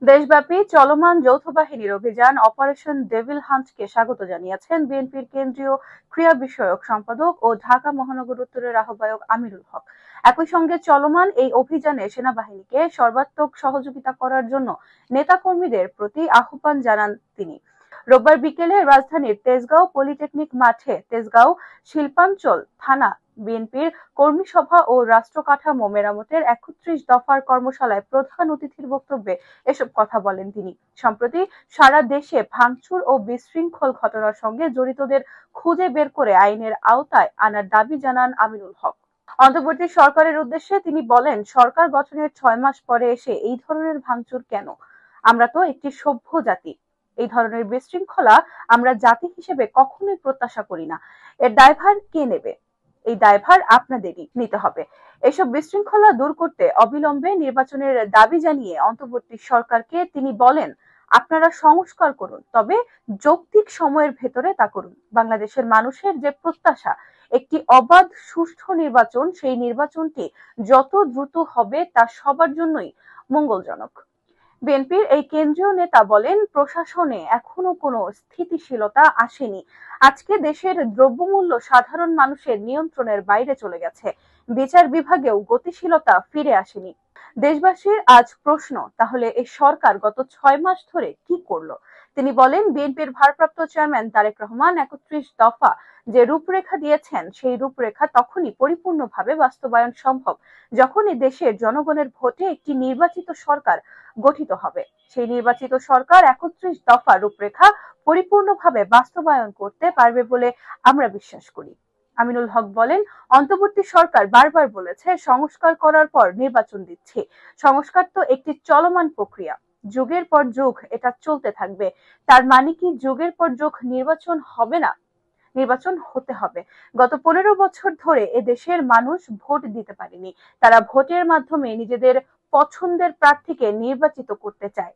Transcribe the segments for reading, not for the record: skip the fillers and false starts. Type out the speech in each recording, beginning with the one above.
দেশব্যাপী চলমান যৌথ বাহিনীর অভিযান অপারেশন ডেভিল হান্টকে স্বাগত জানিয়েছেন বিএনপির কেন্দ্রীয় ক্রীড়া বিষয়ক সম্পাদক ও ঢাকা মহানগর উত্তরের আহ্বায়ক আমিরুল হক। একই সঙ্গে চলমান এই অভিযানে সেনাবাহিনীকে সর্বাত্মক সহযোগিতা করার জন্য নেতাকর্মীদের প্রতি আহ্বান জানান তিনি। রোববার বিকেলে রাজধানীর তেজগাঁও পলিটেকনিক মাঠে তেজগাঁও শিল্পাঞ্চল থানা বিএনপির কর্মী সভা ও রাষ্ট্র কাঠামো মেরামতের ৩১ দফার কর্মশালায় প্রধান অতিথির বক্তব্যে এসব কথা বলেন তিনি। সম্প্রতি সারা দেশে ভাঙচুর ও বিশৃঙ্খল ঘটনার সঙ্গে জড়িতদের খুঁজে বের করে আইনের আওতায় আনার দাবি জানান আমিনুল হক। অন্তর্বর্তী সরকারের উদ্দেশ্যে তিনি বলেন, সরকার গঠনের ৬ মাস পরে এসে এই ধরনের ভাঙচুর কেন? আমরা তো একটি সভ্য জাতি। এই ধরনের বিশৃঙ্খলা আমরা জাতি হিসেবে কখনোই প্রত্যাশা করি না। এর দায়ভার কে নেবে? এই দায়ভার আপনাদেরই নিতে হবে। এসব বিশৃঙ্খলা দূর করতে অবিলম্বে নির্বাচনের দাবি জানিয়ে অন্তর্বর্তী সরকারকে তিনি বলেন, আপনারা সংস্কার করুন, তবে যৌক্তিক সময়ের ভেতরে তা করুন। বাংলাদেশের মানুষের যে প্রত্যাশা একটি অবাধ সুষ্ঠু নির্বাচন, সেই নির্বাচনটি যত দ্রুত হবে তা সবার জন্যই মঙ্গলজনক। বিএনপির এই কেন্দ্রীয় নেতা বলেন, প্রশাসনে এখনো কোনো স্থিতিশীলতা আসেনি। আজকে দেশের দ্রব্যমূল্য সাধারণ মানুষের নিয়ন্ত্রণের বাইরে চলে গেছে। বিচার বিভাগেও গতিশীলতা ফিরে আসেনি। দেশবাসীর আজ প্রশ্ন, তাহলে এই সরকার গত ৬ মাস ধরে কি করলো? তিনি বলেন, বিএনপির ভারপ্রাপ্ত চেয়ারম্যান তারেক রহমান ৩১ দফা যে রূপরেখা দিয়েছেন, সেই রূপরেখা তখনই পরিপূর্ণভাবে বাস্তবায়ন সম্ভব যখন এই দেশের জনগণের ভোটে একটি নির্বাচিত সরকার গঠিত হবে। সেই নির্বাচিত সরকার ৩১ দফা রূপরেখা পরিপূর্ণভাবে বাস্তবায়ন করতে পারবে বলে আমরা বিশ্বাস করি। আমিনুল হক বলেন, অন্তর্বর্তী সরকার বারবার বলেছে সংস্কার করার পর নির্বাচন দিচ্ছে। সংস্কার তো একটি চলমান প্রক্রিয়া, যুগের পর যুগ এটা চলতে থাকবে। তার মানে কি যুগের পর যুগ নির্বাচন হবে না? নির্বাচন হতে হবে। গত ১৫ বছর ধরে এদেশের মানুষ ভোট দিতে পারেনি। তারা ভোটের মাধ্যমে নিজেদের পছন্দের প্রার্থীকে নির্বাচিত করতে চায়।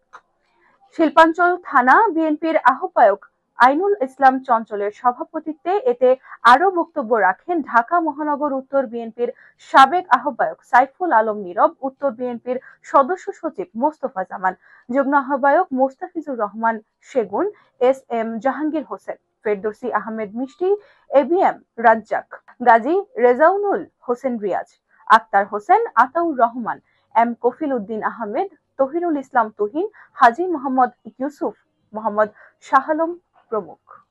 শিল্পাঞ্চল থানা বিএনপির আহ্বায়ক আইনুল ইসলাম চঞ্চলের সভাপতিত্বে এতে আরো বক্তব্য রাখেন ঢাকা মহানগর উত্তর বিএনপির সাবেক আহ্বায়ক সাইফুল আলম নীরব, উত্তর বিএনপির সদস্য সচিব মোস্তফা জামান, যুগ্ম আহ্বায়ক মোস্তাফিজুর রহমান সেগুন, এস.এম. জাহাঙ্গীর হোসেন, ফেরদৌসী আহমেদ মিষ্টি, এ.বি.এম. রাজ্জাক, গাজী রেজাউনুল হোসেন রিয়াজ, আক্তার হোসেন, আতাউর রহমান, এম কফিল উদ্দিন আহমেদ, তহিরুল ইসলাম তুহিন, হাজী মোহাম্মদ ইউসুফ, মোহাম্মদ শাহ আলম প্রমুখ।